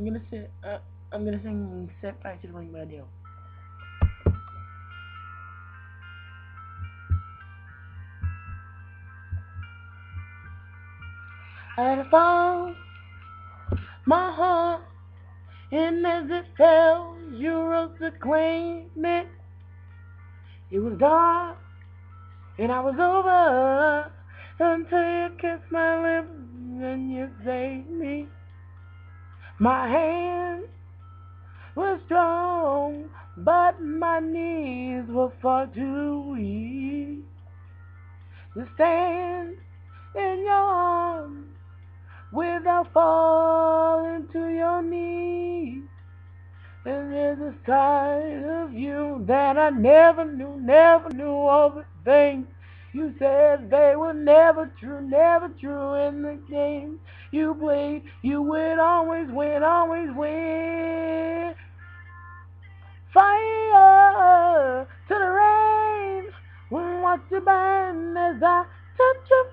I'm gonna sing. I'm gonna sing "Set Fire to the Flame" by Adele. I found my heart, and as it fell, you rose to claim it. It was dark, and I was over until you kissed my lips and you saved me. My hand was strong, but my knees were far too weak to stand in your arms without falling to your knees. And there's a side of you that I never knew all the things you said they were never true in the game you played. You would always win. Fire to the rain, watch you burn as I touch your